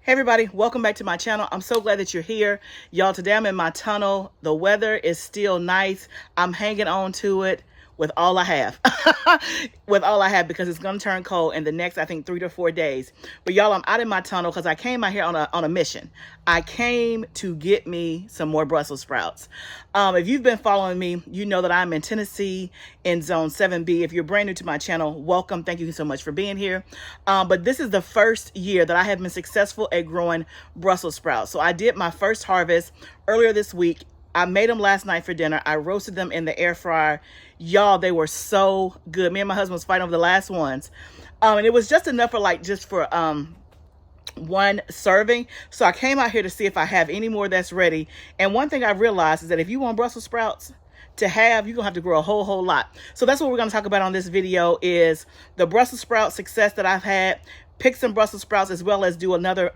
Hey everybody, welcome back to my channel. I'm so glad that you're here. Y'all, today I'm in my tunnel. The weather is still nice. I'm hanging on to it with all I have. With all I have, because it's gonna turn cold in the next, I think, 3 to 4 days. But y'all, I'm out in my tunnel because I came out here on a mission. I came to get me some more Brussels sprouts. If you've been following me, you know that I'm in Tennessee in zone 7B. If you're brand new to my channel, welcome. Thank you so much for being here. But this is the first year that I have been successful at growing Brussels sprouts. So I did my first harvest earlier this week. I made them last night for dinner. I roasted them in the air fryer. Y'all, they were so good. Me and my husband was fighting over the last ones. And it was just enough for just for one serving. So I came out here to see if I have any more that's ready. And one thing I realized is that if you want Brussels sprouts to have, you're gonna have to grow a whole lot. So that's what we're gonna talk about on this video, is the Brussels sprout success that I've had. Pick some Brussels sprouts, as well as do another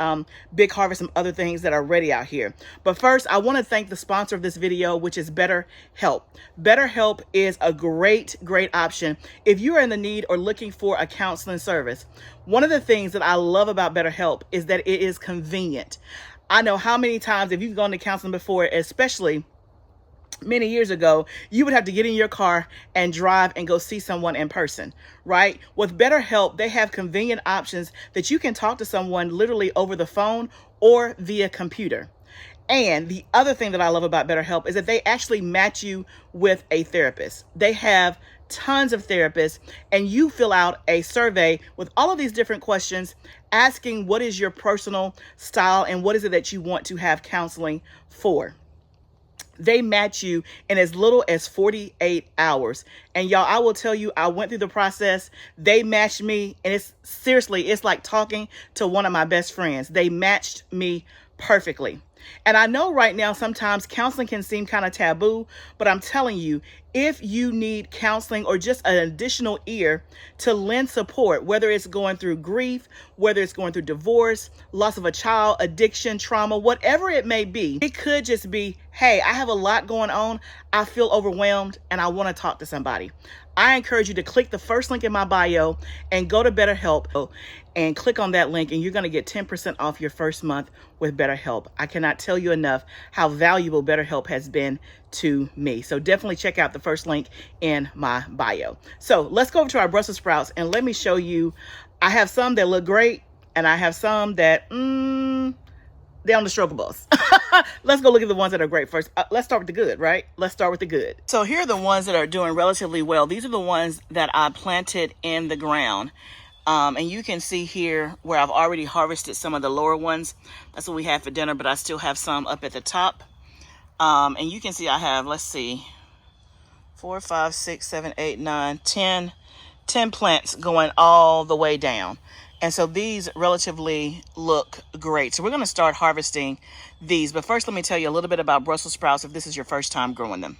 big harvest, some other things that are ready out here. But first, I want to thank the sponsor of this video, which is BetterHelp. BetterHelp is a great option if you are in the need or looking for a counseling service. One of the things that I love about BetterHelp is that it is convenient. I know how many times, if you've gone to counseling before, especially many years ago, you would have to get in your car and drive and go see someone in person, right? With BetterHelp, they have convenient options that you can talk to someone literally over the phone or via computer. And the other thing that I love about BetterHelp is that they actually match you with a therapist. They have tons of therapists, and you fill out a survey with all of these different questions asking what is your personal style and what is it that you want to have counseling for. They match you in as little as 48 hours. And y'all, I will tell you, I went through the process. They matched me, and it's seriously, it's like talking to one of my best friends. They matched me perfectly. And I know right now, sometimes counseling can seem kind of taboo, but I'm telling you, if you need counseling or just an additional ear to lend support, whether it's going through grief, whether it's going through divorce, loss of a child, addiction, trauma, whatever it may be, it could just be, hey, I have a lot going on. I feel overwhelmed and I want to talk to somebody. I encourage you to click the first link in my bio and go to BetterHelp and click on that link, and you're going to get 10% off your first month with BetterHelp. I cannot tell you enough how valuable BetterHelp has been to me. So definitely check out the first link in my bio. So let's go over to our Brussels sprouts and let me show you. I have some that look great and I have some that, they're on the struggles. Let's go look at the ones that are great first. Let's start with the good, right? Let's start with the good. So here are the ones that are doing relatively well. These are the ones that I planted in the ground. And you can see here where I've already harvested some of the lower ones. That's what we had for dinner, but I still have some up at the top. And you can see I have, let's see, 4, 5, 6, 7, 8, 9, 10 plants going all the way down. And so these relatively look great. So we're going to start harvesting these. But first, let me tell you a little bit about Brussels sprouts if this is your first time growing them.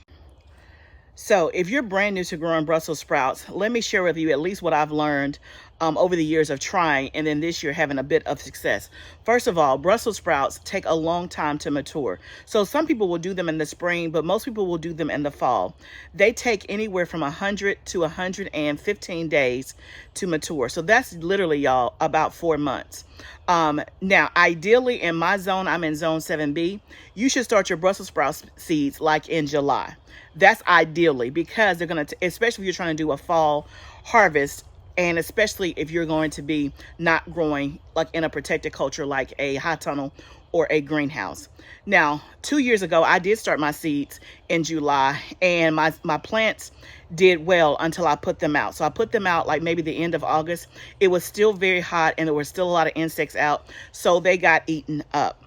So if you're brand new to growing Brussels sprouts, let me share with you at least what I've learned over the years of trying, and then this year having a bit of success. First of all, Brussels sprouts take a long time to mature. So some people will do them in the spring, but most people will do them in the fall. They take anywhere from 100 to 115 days to mature. So that's literally, y'all, about 4 months. Now, ideally in my zone, I'm in zone 7B, you should start your Brussels sprout seeds like in July. That's ideally, because they're going to, especially if you're trying to do a fall harvest, and especially if you're going to be not growing like in a protected culture like a high tunnel or a greenhouse. Now, 2 years ago, I did start my seeds in July, and my plants did well until I put them out. So I put them out like maybe the end of August. It was still very hot and there were still a lot of insects out, so they got eaten up.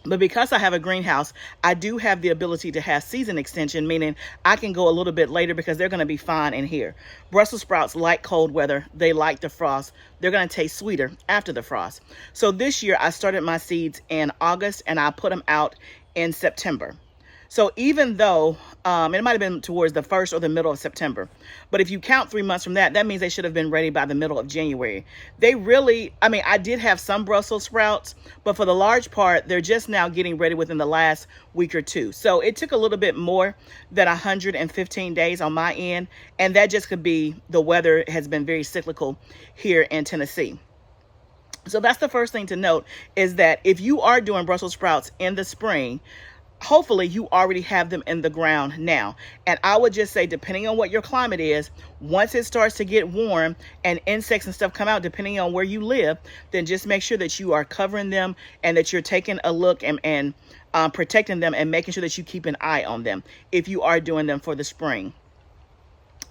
But because I have a greenhouse, I do have the ability to have season extension, meaning I can go a little bit later because they're going to be fine in here. Brussels sprouts like cold weather. They like the frost. They're going to taste sweeter after the frost. So this year I started my seeds in August and I put them out in September. So even though it might have been towards the 1st or the middle of September, but if you count 3 months from that, that means they should have been ready by the middle of January. They really, I mean, I did have some Brussels sprouts, but for the large part, they're just now getting ready within the last week or two. So it took a little bit more than 115 days on my end. And that just could be the weather has been very cyclical here in Tennessee. So that's the first thing to note, is that if you are doing Brussels sprouts in the spring, hopefully you already have them in the ground now. And I would just say, depending on what your climate is, once it starts to get warm and insects and stuff come out, depending on where you live, then just make sure that you are covering them and that you're taking a look and protecting them and making sure that you keep an eye on them if you are doing them for the spring.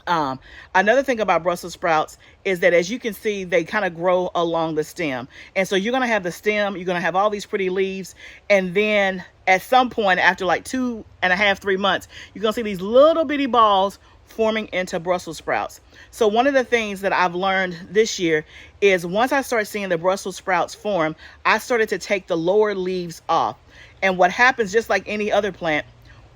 Another thing about Brussels sprouts is that, as you can see, they kind of grow along the stem. And so you're going to have the stem, you're going to have all these pretty leaves. And then at some point, after like 2.5, 3 months, you're going to see these little bitty balls forming into Brussels sprouts. So one of the things that I've learned this year is, once I start seeing the Brussels sprouts form, I started to take the lower leaves off. And what happens, just like any other plant,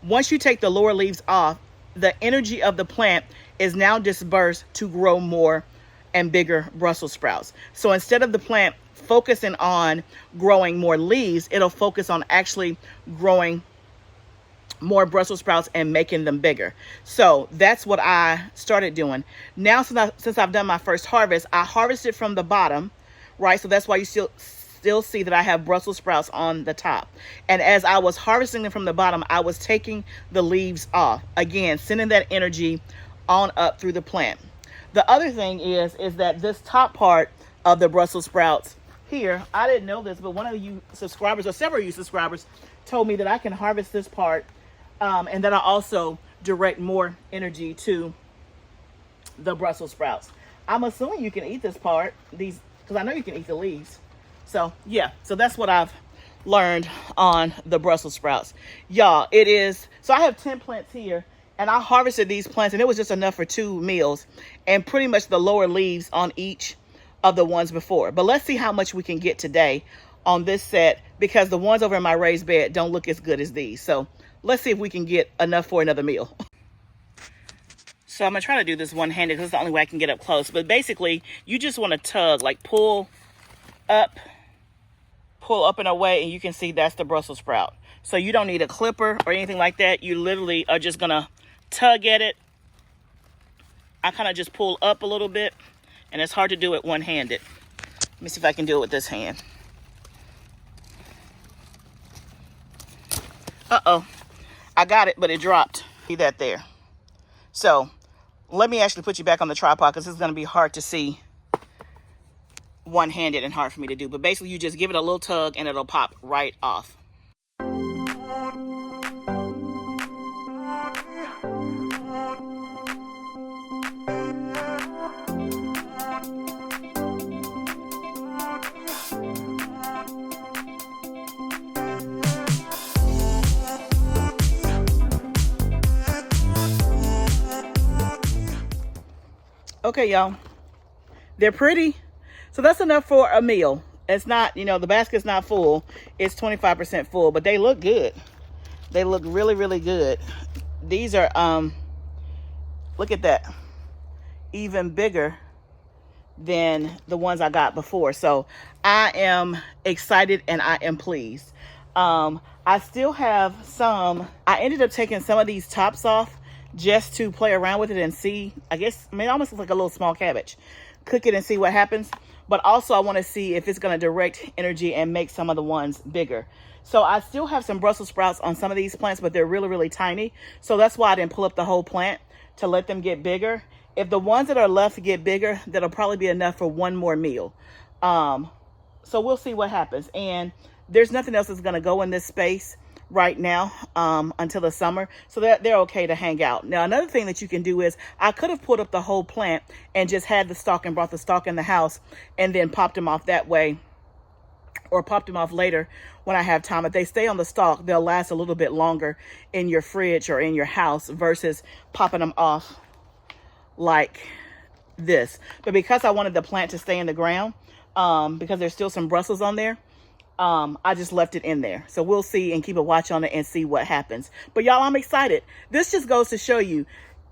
once you take the lower leaves off, the energy of the plant is now dispersed to grow more and bigger Brussels sprouts. So instead of the plant focusing on growing more leaves, it'll focus on actually growing more Brussels sprouts and making them bigger. So that's what I started doing. Now, since I've done my first harvest, I harvested from the bottom, right? So that's why you still see that I have Brussels sprouts on the top. And as I was harvesting them from the bottom, I was taking the leaves off. Again, sending that energy on up through the plant. The other thing is that this top part of the Brussels sprouts here, I didn't know this, but one of you subscribers, or several of you subscribers, told me that I can harvest this part, and that I also direct more energy to the Brussels sprouts. I'm assuming you can eat this part, because I know you can eat the leaves. So yeah, so that's what I've learned on the Brussels sprouts. Y'all, so I have 10 plants here, and I harvested these plants, and it was just enough for 2 meals, and pretty much the lower leaves on each of the ones before. But let's see how much we can get today on this set, because the ones over in my raised bed don't look as good as these. So let's see if we can get enough for another meal. So I'm gonna try to do this one-handed because it's the only way I can get up close. But basically, you just want to tug, like pull up and away, and you can see that's the Brussels sprout. So you don't need a clipper or anything like that. You literally are just gonna tug at it. I kind of just pull up a little bit, and it's hard to do it one-handed. Let me see if I can do it with this hand. Uh-oh, I got it, but it dropped. See that there? So let me actually put you back on the tripod, because it's gonna be hard to see one-handed and hard for me to do. But basically, you just give it a little tug and it'll pop right off. Okay, y'all, they're pretty. So that's enough for a meal. It's not, the basket's not full. It's 25% full, but they look good. They look really, really good. These are, look at that, even bigger than the ones I got before. So I am excited and I am pleased. I still have some. I ended up taking some of these tops off just to play around with it and see. I guess, it almost looks like a little small cabbage. Cook it and see what happens. But also I want to see if it's going to direct energy and make some of the ones bigger. So I still have some Brussels sprouts on some of these plants, but they're really, really tiny. So that's why I didn't pull up the whole plant, to let them get bigger. If the ones that are left get bigger, that'll probably be enough for one more meal. So we'll see what happens. And there's nothing else that's going to go in this space right now until the summer, so they're okay to hang out. Now, another thing that you can do is, I could have pulled up the whole plant and just had the stalk and brought the stalk in the house and then popped them off that way, or popped them off later when I have time. If they stay on the stalk, they'll last a little bit longer in your fridge or in your house versus popping them off like this. But because I wanted the plant to stay in the ground, because there's still some Brussels on there, I just left it in there. So we'll see and keep a watch on it and see what happens. But y'all, I'm excited. This just goes to show you,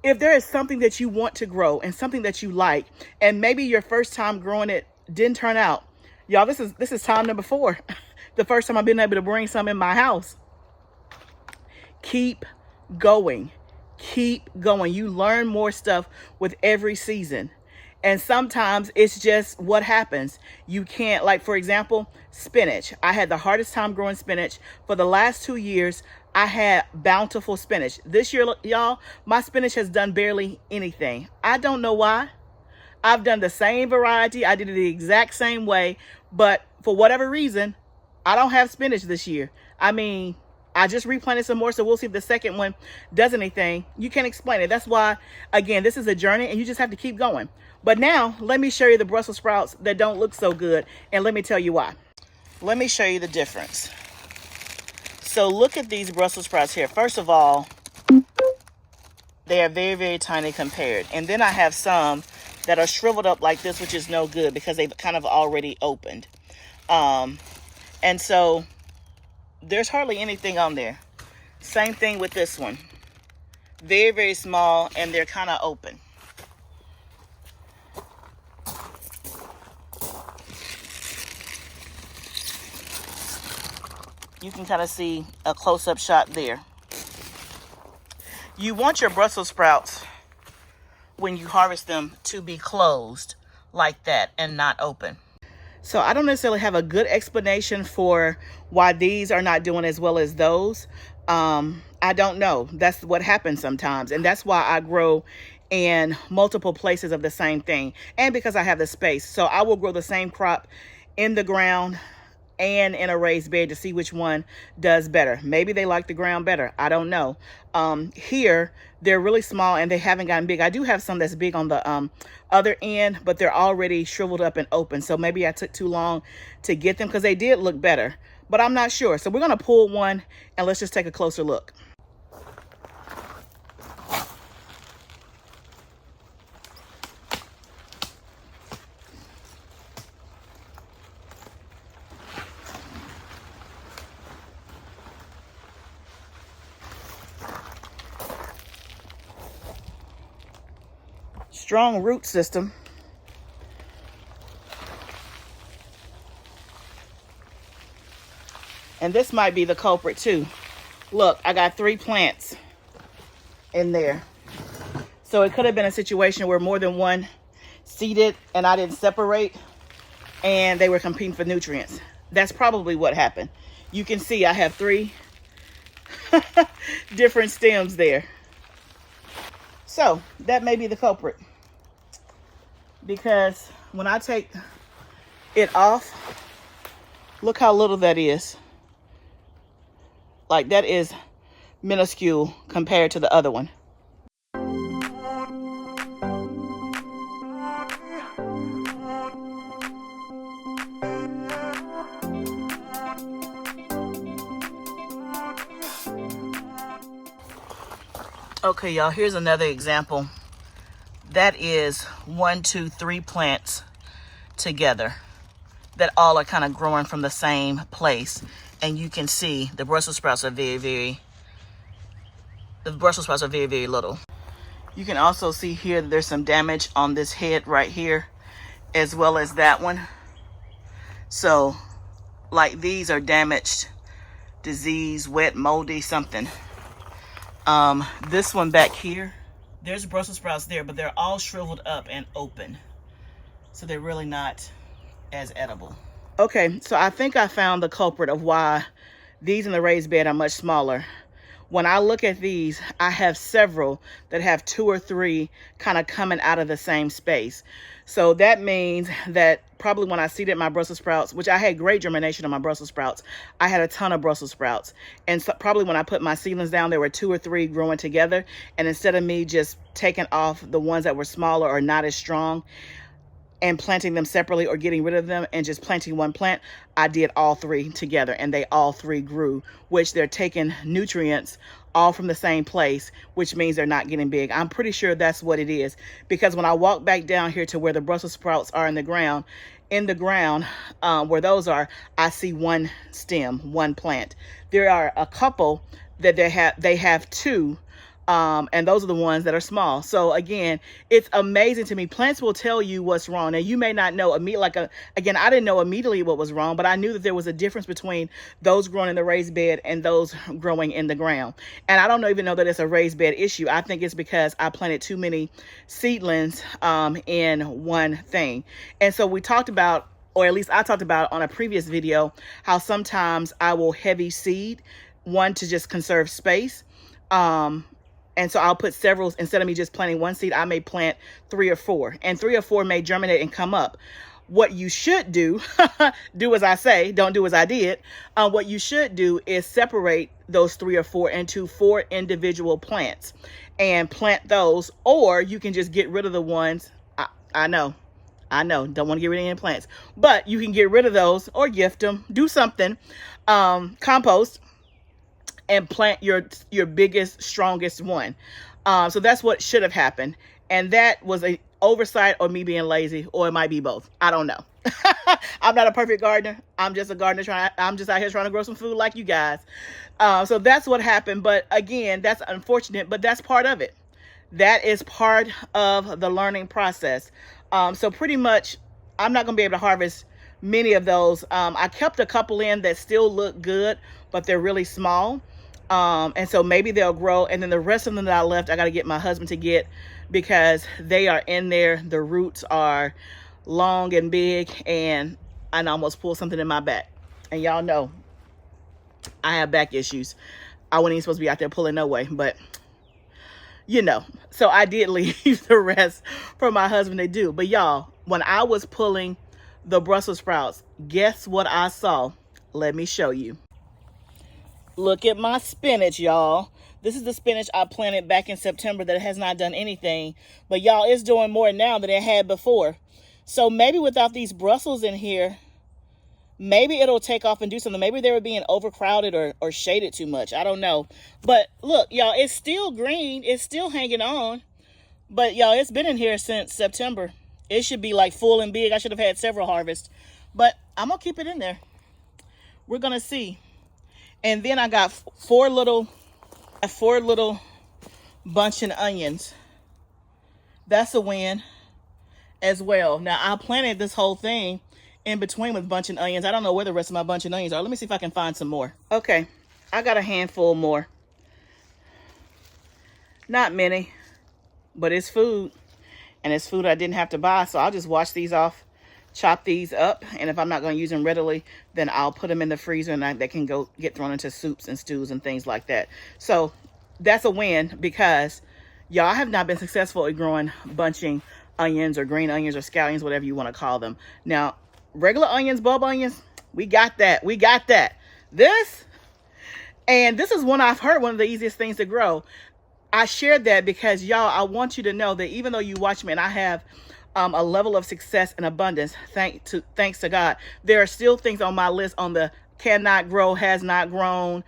if there is something that you want to grow and something that you like, and maybe your first time growing it didn't turn out, y'all, this is time number 4. The first time I've been able to bring some in my house. Keep going. Keep going. You learn more stuff with every season. And sometimes it's just what happens. You can't, like for example, spinach. I had the hardest time growing spinach. For the last 2 years, I had bountiful spinach. This year, y'all, my spinach has done barely anything. I don't know why. I've done the same variety. I did it the exact same way, but for whatever reason, I don't have spinach this year. I mean, I just replanted some more, so we'll see if the second one does anything. You can't explain it. That's why, again, this is a journey and you just have to keep going. But now, let me show you the Brussels sprouts that don't look so good, and let me tell you why. Let me show you the difference. So look at these Brussels sprouts here. First of all, they are very, very tiny compared. And then I have some that are shriveled up like this, which is no good because they've kind of already opened. And so there's hardly anything on there. Same thing with this one. Very, very small, and they're kind of open. You can kind of see a close-up shot there. You want your Brussels sprouts, when you harvest them, to be closed like that and not open. So I don't necessarily have a good explanation for why these are not doing as well as those. I don't know. That's what happens sometimes. And that's why I grow in multiple places of the same thing. And because I have the space. So I will grow the same crop in the ground and in a raised bed to see which one does better. Maybe they like the ground better. I don't know. Here, they're really small and they haven't gotten big. I do have some that's big on the other end, but they're already shriveled up and open. So maybe I took too long to get them because they did look better, but I'm not sure. So we're going to pull one and let's just take a closer look. Strong root system. And this might be the culprit too. Look, I got 3 plants in there. So it could have been a situation where more than one seeded and I didn't separate and they were competing for nutrients. That's probably what happened. You can see I have 3 different stems there. So that may be the culprit. Because when I take it off, look how little that is. Like, that is minuscule compared to the other one. Okay, y'all, here's another example. That is 1, 2, 3 plants together that all are kind of growing from the same place. And you can see the Brussels sprouts are very little. You can also see here that there's some damage on this head right here, as well as that one. So, like, these are damaged, disease, wet, moldy, something. This one back here, there's Brussels sprouts there, but they're all shriveled up and open. So they're really not as edible. Okay, so I think I found the culprit of why these in the raised bed are much smaller. When I look at these, I have several that have 2 or 3 kind of coming out of the same space. So that means that probably when I seeded my Brussels sprouts, which I had great germination on my Brussels sprouts, I had a ton of Brussels sprouts. And so probably when I put my seedlings down, there were 2 or 3 growing together. And instead of me just taking off the ones that were smaller or not as strong and planting them separately or getting rid of them and just planting one plant, I did all 3 together and they all 3 grew, which they're taking nutrients all from the same place, which means they're not getting big. I'm pretty sure that's what it is, because when I walk back down here to where the Brussels sprouts are in the ground where those are, I see 1 stem, 1 plant. There are a couple that they have 2 And those are the ones that are small. So again, it's amazing to me. Plants will tell you what's wrong. Now you may not know immediately, again, I didn't know immediately what was wrong, but I knew that there was a difference between those growing in the raised bed and those growing in the ground. And I don't even know that it's a raised bed issue. I think it's because I planted too many seedlings in one thing. And so we talked about, or at least I talked about on a previous video, how sometimes I will heavy seed, one, to just conserve space. And so I'll put several, instead of me just planting one seed, I may plant 3 or 4, and 3 or 4 may germinate and come up. What you should do, do as I say, don't do as I did. What you should do is separate those 3 or 4 into 4 individual plants and plant those, or you can just get rid of the ones. I know, don't want to get rid of any plants, but you can get rid of those or gift them, do something, compost, and plant your biggest, strongest one. So that's what should have happened. And that was a oversight or me being lazy, or it might be both. I don't know. I'm not a perfect gardener. I'm just a gardener I'm just out here trying to grow some food like you guys. So that's what happened. But again, that's unfortunate, but that's part of it. That is part of the learning process. So pretty much, I'm not going to be able to harvest many of those. I kept a couple in that still look good, but they're really small. And so maybe they'll grow. And then the rest of them that I left, I got to get my husband to get, because they are in there. The roots are long and big, and I almost pulled something in my back. And y'all know I have back issues. I wasn't even supposed to be out there pulling no way, but you know, so I did leave the rest for my husband to do. But y'all, when I was pulling the Brussels sprouts, guess what I saw? Let me show you. Look at my spinach, y'all. This is the spinach I planted back in September that has not done anything. But y'all, it's doing more now than it had before. So maybe without these Brussels in here, maybe it'll take off and do something. Maybe they were being overcrowded or shaded too much. I don't know. But look, y'all, it's still green. It's still hanging on. But y'all, it's been in here since September. It should be like full and big. I should have had several harvests. But I'm going to keep it in there. We're going to see. And then I got four little bunching onions. That's a win as well. Now, I planted this whole thing in between with bunching onions. I don't know where the rest of my bunching onions are. Let me see if I can find some more. Okay, I got a handful more. Not many, but it's food. And it's food I didn't have to buy. So I'll just wash these off, chop these up. And if I'm not going to use them readily, then I'll put them in the freezer, and they can go get thrown into soups and stews and things like that. So that's a win, because y'all have not been successful at growing bunching onions or green onions or scallions, whatever you want to call them. Now, regular onions, bulb onions, we got that. We got that. This is one I've heard one of the easiest things to grow. I shared that because, y'all, I want you to know that even though you watch me and I have a level of success and abundance, thanks to God, there are still things on my list on the cannot grow, has not grown,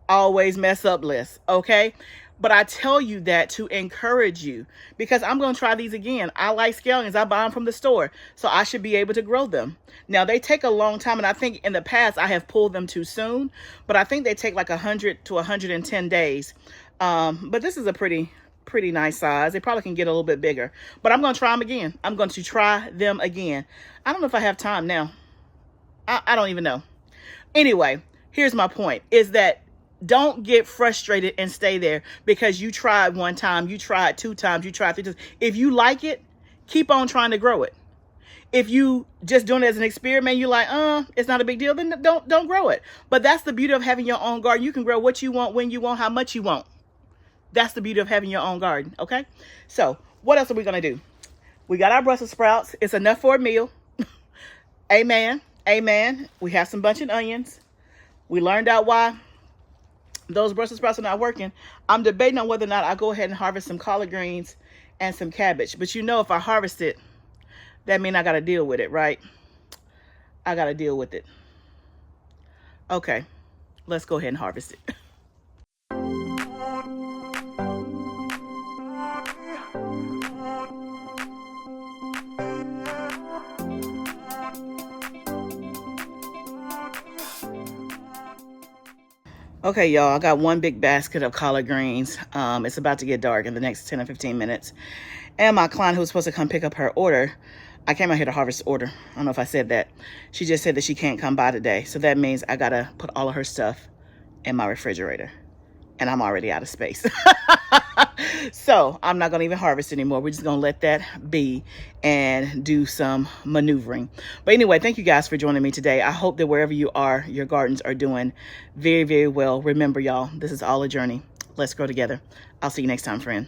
always mess up list, okay? But I tell you that to encourage you, because I'm going to try these again. I like scallions. I buy them from the store, so I should be able to grow them. Now, they take a long time, and I think in the past I have pulled them too soon, but I think they take like 100 to 110 days. But this is a pretty nice size. They probably can get a little bit bigger, but I'm going to try them again. I'm going to try them again. I don't know if I have time now. I don't even know. Anyway, here's my point, is that don't get frustrated and stay there because you tried one time, you tried 2 times, you tried 3 times. If you like it, keep on trying to grow it. If you just doing it as an experiment, you're like, it's not a big deal, then don't grow it. But that's the beauty of having your own garden. You can grow what you want, when you want, how much you want. That's the beauty of having your own garden, okay? So what else are we going to do? We got our Brussels sprouts. It's enough for a meal. Amen. Amen. We have some bunching onions. We learned out why those Brussels sprouts are not working. I'm debating on whether or not I go ahead and harvest some collard greens and some cabbage. But you know, if I harvest it, that means I got to deal with it, right? I got to deal with it. Okay, let's go ahead and harvest it. Okay, y'all, I got one big basket of collard greens. It's about to get dark in the next 10 or 15 minutes. And my client who was supposed to come pick up her order, I came out here to harvest order. I don't know if I said that. She just said that she can't come by today. So that means I gotta put all of her stuff in my refrigerator. And I'm already out of space. So I'm not gonna even harvest anymore. We're just gonna let that be and do some maneuvering. But anyway, thank you guys for joining me today. I hope that wherever you are, your gardens are doing very, very well. Remember, y'all, this is all a journey. Let's grow together. I'll see you next time, friend.